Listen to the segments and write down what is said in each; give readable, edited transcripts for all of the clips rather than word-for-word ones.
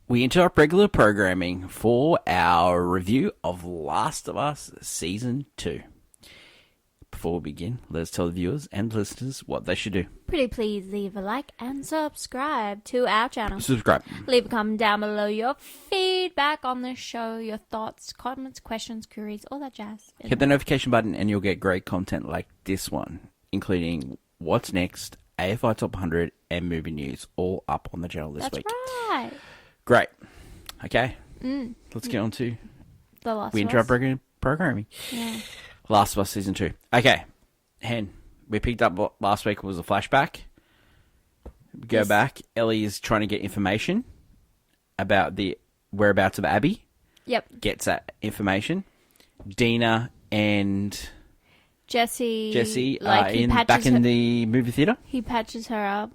we interrupt regular programming for our review of Last of Us Season 2. Before we begin, let us tell the viewers and listeners what they should do. Pretty please leave a like and subscribe to our channel. Subscribe. Leave a comment down below your feedback on the show, your thoughts, comments, questions, queries, all that jazz. Hit the notification button and you'll get great content like this one, including What's Next, AFI Top 100, and movie news, all up on the channel this week. That's right. Great. Okay. Let's get on to The Last we of interrupt Us. regular programming. Yeah. Last of Us Season 2. Okay. Hen, we picked up what last week was a flashback. We go back. Ellie is trying to get information about the whereabouts of Abby. Yep. Gets that information. Dina and Jesse are back in the movie theater. He patches her up.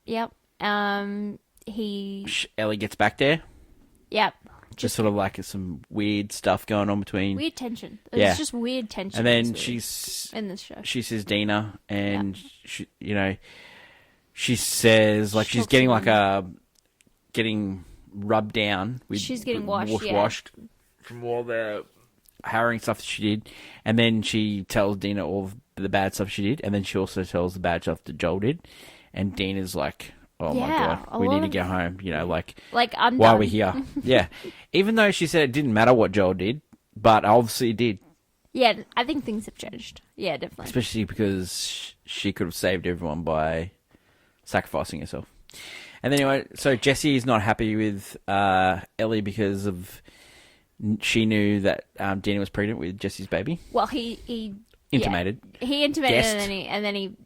Yep. Ellie gets back there. Yep. Just sort of like some weird stuff going on between. Weird tension. It's just weird tension. And then in this show. She says Dina, and she says like she's getting getting rubbed down. She's getting washed from all the harrowing stuff that she did, and then she tells Dina all of the bad stuff she did, and then she also tells the bad stuff that Joel did, and Dina's like, oh my God, we need to go home. I'm why done. are we here? Yeah. Even though she said it didn't matter what Joel did, but obviously it did. Yeah, I think things have changed. Yeah, definitely. Especially because she could have saved everyone by sacrificing herself. And anyway, so Jesse is not happy with Ellie because of she knew that Dina was pregnant with Jesse's baby. Well, he intimated. Yeah. He intimated, Guessed. and then he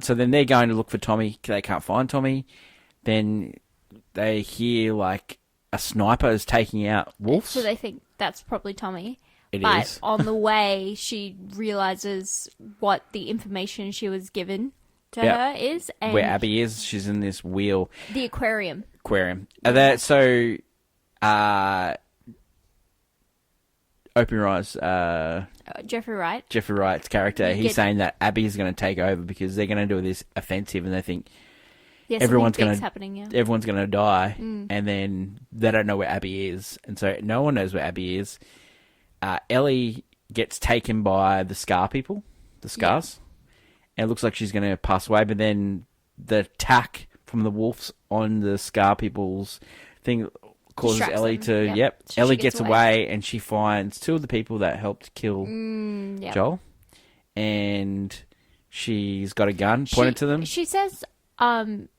So then they're going to look for Tommy. They can't find Tommy. Then they hear like a sniper is taking out wolves. So they think that's probably Tommy. It but is. On the way, she realizes what the information she was given to her is. And where Abby is. She's in this wheel. The aquarium. Open your eyes. Jeffrey Wright. Jeffrey Wright's character. He's saying that Abby is going to take over because they're going to do this offensive, and they think everyone's going to die, and then they don't know where Abby is, and so no one knows where Abby is. Ellie gets taken by the Scar people, the Scars, and it looks like she's going to pass away. But then the attack from the wolves on the Scar people's thing causes Ellie to. So Ellie gets away, and she finds two of the people that helped kill Joel, and she's got a gun pointed to them. She says,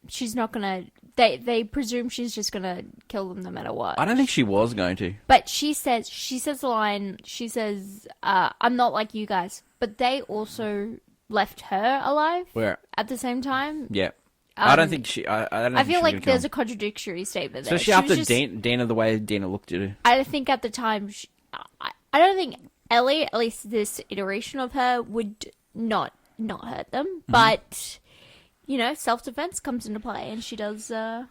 she's not gonna. They presume she's just gonna kill them no matter what. I don't think she was going to. But she says the line. She says, "I'm not like you guys," but they also left her alive. Where at the same time. Yeah. I don't think she. I feel like there's a contradictory statement there. Especially after Dina, the way Dina looked at her. I think at the time, I don't think Ellie, at least this iteration of her, would not hurt them. Mm-hmm. But self-defense comes into play, and she does. A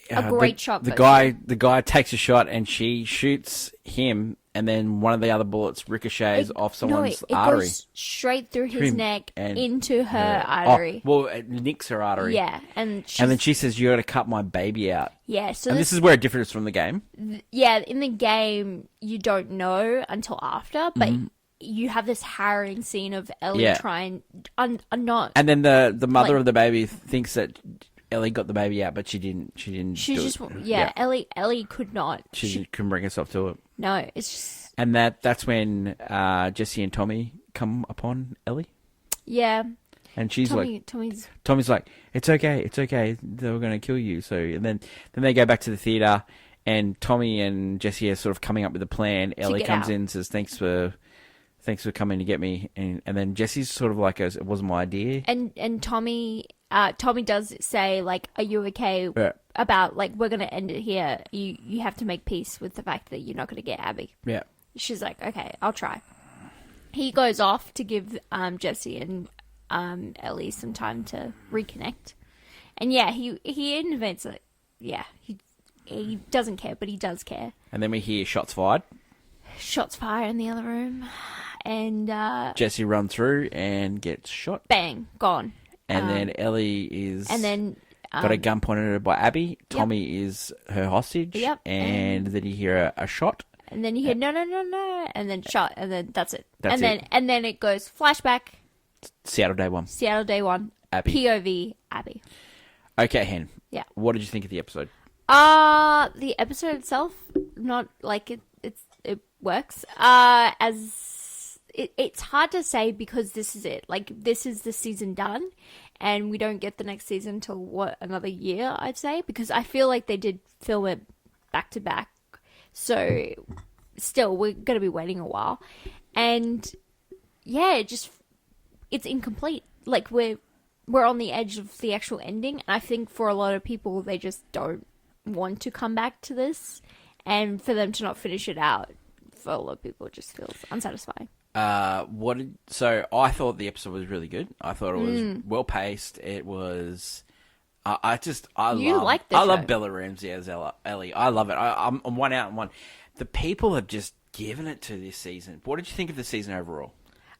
great shot. The guy takes a shot, and she shoots him. And then one of the other bullets ricochets off someone's artery. It goes straight through his neck and into her artery. Well, it nicks her artery. Yeah, and then she says, "You got to cut my baby out." Yeah, so this is where it differs from the game. Yeah, in the game you don't know until after, but you have this harrowing scene of Ellie trying not. And then the mother of the baby thinks that Ellie got the baby out, but she didn't. Ellie could not. She couldn't bring herself to it. No, it's just. And that's when Jesse and Tommy come upon Ellie. Yeah. And she's Tommy's like, it's okay, they were going to kill you. So and then they go back to the theater, and Tommy and Jesse are sort of coming up with a plan. Ellie comes in and says, thanks for coming to get me, and then Jesse's sort of like, it wasn't my idea. And Tommy does say, like, are you okay about, like, we're going to end it here. You have to make peace with the fact that you're not going to get Abby. Yeah. She's like, okay, I'll try. He goes off to give Jesse and Ellie some time to reconnect. And he invents it. Yeah, he doesn't care, but he does care. And then we hear shots fired. Shots fired in the other room. And Jesse runs through and gets shot. Bang, gone. And then Ellie is... And then got a gun pointed at her by Abby. Tommy is her hostage. Yep. And then you hear a shot. And then you hear no, and then shot, and then that's it. That's it. And then it goes flashback. Seattle Day 1. Seattle Day 1. Abby. POV Abby. Okay, Hen. Yeah. What did you think of the episode? The episode itself, not like it works. It's hard to say because this is it. Like, this is the season done, and we don't get the next season till another year, I'd say, because I feel like they did film it back to back. So, still, we're gonna be waiting a while, and yeah, it's incomplete. Like, we're on the edge of the actual ending, and I think for a lot of people, they just don't want to come back to this, and for them to not finish it out, for a lot of people, it just feels unsatisfying. So I thought the episode was really good. I thought it was well paced. It was. I love Bella Ramsey as Ellie. I love it. I'm one out and one. The people have just given it to this season. What did you think of the season overall?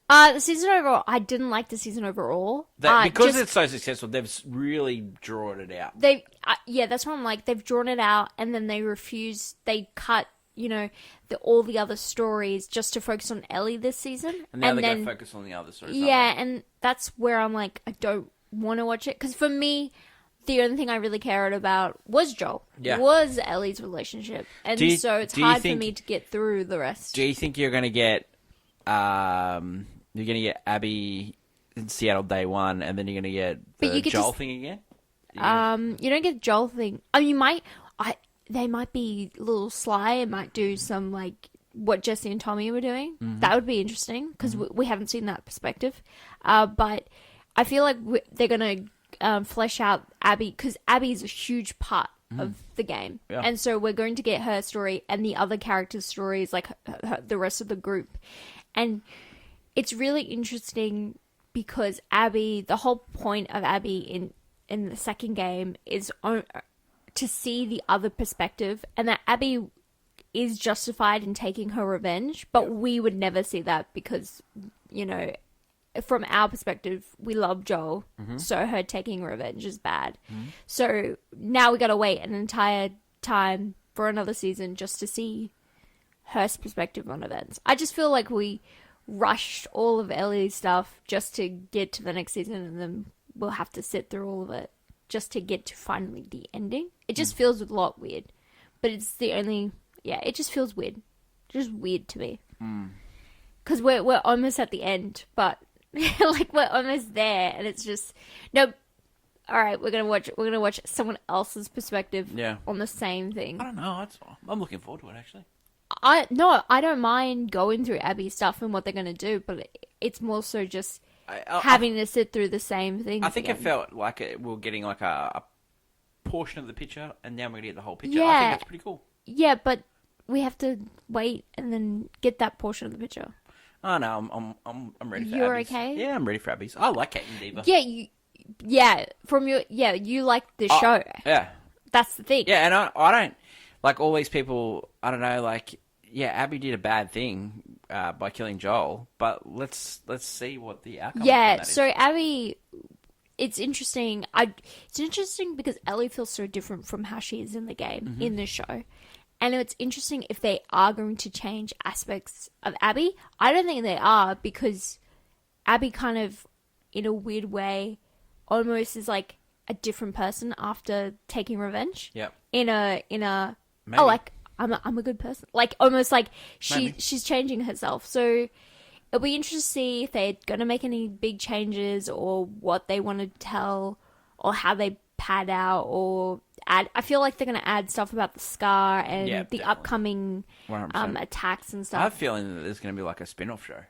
The season overall, I didn't like the season overall. Because it's so successful, they've really drawn it out. That's what I'm like. They've drawn it out, and then they cut, all the other stories just to focus on Ellie this season. And now they're going to focus on the other stories. Yeah, and that's where I'm like, I don't want to watch it. Because for me, the only thing I really cared about was Joel. Yeah. Was Ellie's relationship. And so it's hard for me to get through the rest. Do you think you're going to get... You're going to get Abby in Seattle Day 1, and then you're going to get the Joel thing again? You don't get Joel thing. Oh, you might... They might be a little sly and might do some, like, what Jesse and Tommy were doing. Mm-hmm. That would be interesting, because we haven't seen that perspective. But I feel like they're going to flesh out Abby, because Abby is a huge part of the game. Yeah. And so we're going to get her story and the other characters' stories, like the rest of the group. And it's really interesting because Abby, the whole point of Abby in the second game is to see the other perspective, and that Abby is justified in taking her revenge, but we would never see that because, from our perspective, we love Joel, so her taking revenge is bad. So now we gotta wait an entire time for another season just to see her perspective on events. I just feel like we rushed all of Ellie's stuff just to get to the next season, and then we'll have to sit through all of it just to get to finally the ending. It just feels a lot weird, but it's the only... Yeah, it just feels weird. Just weird to me. Because we're almost at the end, but like we're almost there, and it's just nope. All right, we're gonna watch someone else's perspective on the same thing. I don't know. I'm looking forward to it actually. I don't mind going through Abby's stuff and what they're gonna do, but it's more so just having to sit through the same thing. I think it felt like we're getting like a portion of the picture, and now we're gonna get the whole picture. Yeah. I think that's pretty cool. Yeah, but we have to wait and then get that portion of the picture. Oh no, I'm ready for You're Abby's. okay? Yeah, I'm ready for Abby's. I like Kate and Diva. Yeah, you like the show. Yeah. That's the thing. Yeah, and I don't like all these people. I don't know, like Abby did a bad thing by killing Joel, but let's see what the outcome. Yeah, so Abby, it's interesting. It's interesting because Ellie feels so different from how she is in the game in the show. And it's interesting if they are going to change aspects of Abby. I don't think they are, because Abby kind of, in a weird way, almost is like a different person after taking revenge. Yeah. In a Maybe. Oh, like I'm a good person. Like almost like she's changing herself. So it'll be interesting to see if they're gonna make any big changes or what they want to tell or how they pad out or add. I feel like they're going to add stuff about the scar and the definitely. Upcoming attacks and stuff. I have a feeling that there's going to be like a spin-off show.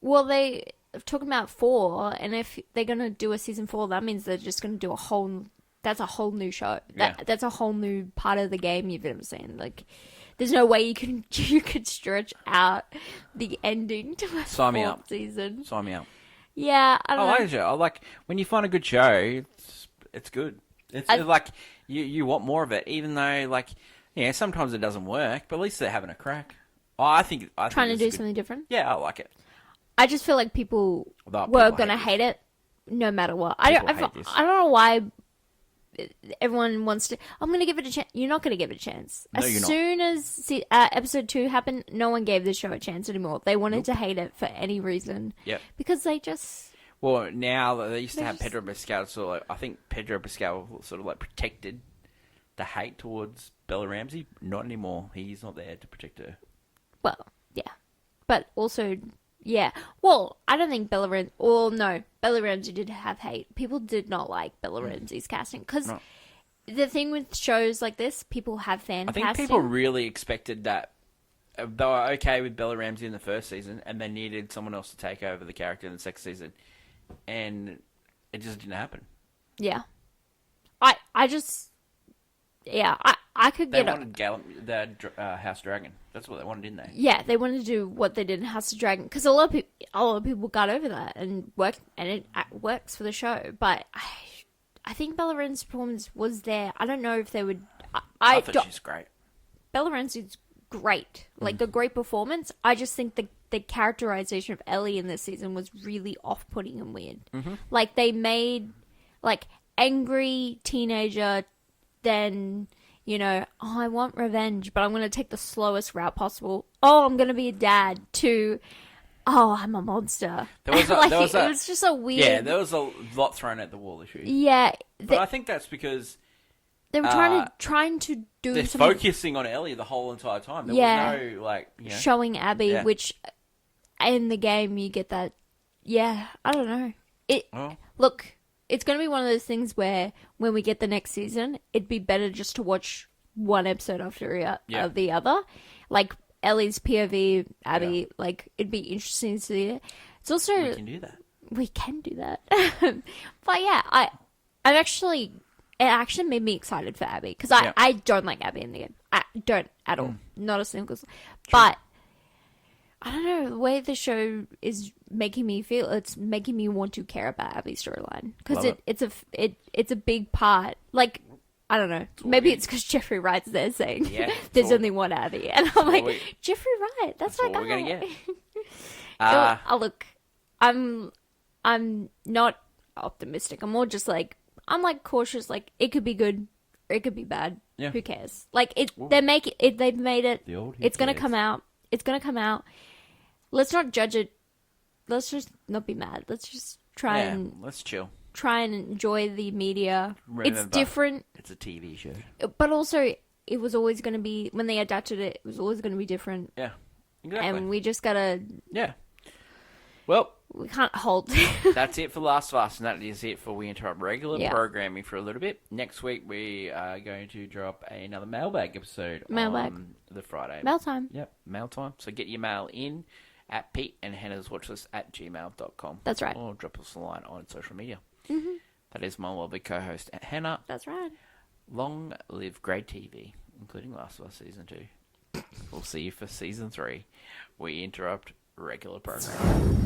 Well, they are talking about 4, and if they're going to do a season 4, that means they're just going to do that's a whole new show. That's a whole new part of the game you've ever seen. Like, there's no way you could stretch out the ending to a fourth season. Sign me up. Yeah, I don't know. like a show. I like when you find a good show. It's good. It's like you want more of it, even though sometimes it doesn't work, but at least they're having a crack. I think trying to do something different. Yeah, I like it. I just feel like people were gonna hate it no matter what. I don't know why everyone wants to. I'm going to give it a chance. You're not going to give it a chance. No, as soon as episode 2 happened, no one gave the show a chance anymore. They wanted to hate it for any reason. Yep. Because they just. Well, now they used to have Pedro Pascal. So I think Pedro Pascal sort of like protected the hate towards Bella Ramsey. Not anymore. He's not there to protect her. Well, yeah, but also. Yeah, well, I don't think Bella Ramsey... Well, no, Bella Ramsey did have hate. People did not like Bella Ramsey's casting. Because the thing with shows like this, people have fan casting. I think people really expected that. They were okay with Bella Ramsey in the first season, and they needed someone else to take over the character in the second season. And it just didn't happen. Yeah. I just... Yeah, I could get... They wanted the House Dragon. That's what they wanted, didn't they? Yeah, they wanted to do what they did in House of Dragon. Because a lot of people got over that and it works for the show. But I think Bella Ramsey's performance was there. I don't know if they would... I thought she's great. Bella Ramsey's great. Like, a great performance. I just think the characterization of Ellie in this season was really off-putting and weird. Mm-hmm. Like, they made, like, angry teenager... Then, you know, oh, I want revenge, but I'm going to take the slowest route possible. Oh, I'm going to be a dad. To, oh, I'm a monster. It was just a weird... Yeah, there was a lot thrown at the wall issue. Yeah. But I think that's because... They were trying to do they're something... focusing on Ellie the whole entire time. There was no, like, you know... Showing Abby, which in the game you get that... Yeah, I don't know. Look... It's going to be one of those things where when we get the next season, it'd be better just to watch one episode after the other. Like Ellie's POV, Abby, like it'd be interesting to see it. It's also... We can do that. We can do that. But yeah, it actually made me excited for Abby. Because I don't like Abby in the game. I don't at all. Not a single... But... I don't know, the way the show is making me feel, it's making me want to care about Abby's storyline. Because it's a big part. Like, I don't know. Maybe it's because Jeffrey Wright's there saying there's only one Abby. And I'm like, Jeffrey Wright, that's my guy. We're going to get. Look, I'm not optimistic. I'm more just like, I'm like cautious. Like, it could be good or it could be bad. Yeah. Who cares? Like, they've made it. It's going to come out. It's going to come out. Let's not judge it. Let's just not be mad. Let's just let's chill. Try and enjoy the media. Remember, it's different. It's a TV show. But also, it was always going to be, when they adapted it, it was always going to be different. Yeah, exactly. And we just got to... Yeah. Well... We can't hold. That's it for Last of Us, and that is it for We Interrupt regular programming for a little bit. Next week, we are going to drop another mailbag episode on the Friday. Mail time. Yep, mail time. So get your mail in at Pete and Hannah's Watchlist at gmail.com. That's right. Or drop us a line on social media. Mm-hmm. That is my lovely co-host, Hannah. That's right. Long live great TV, including Last of Us Season 2. We'll see you for Season 3. We Interrupt regular programming.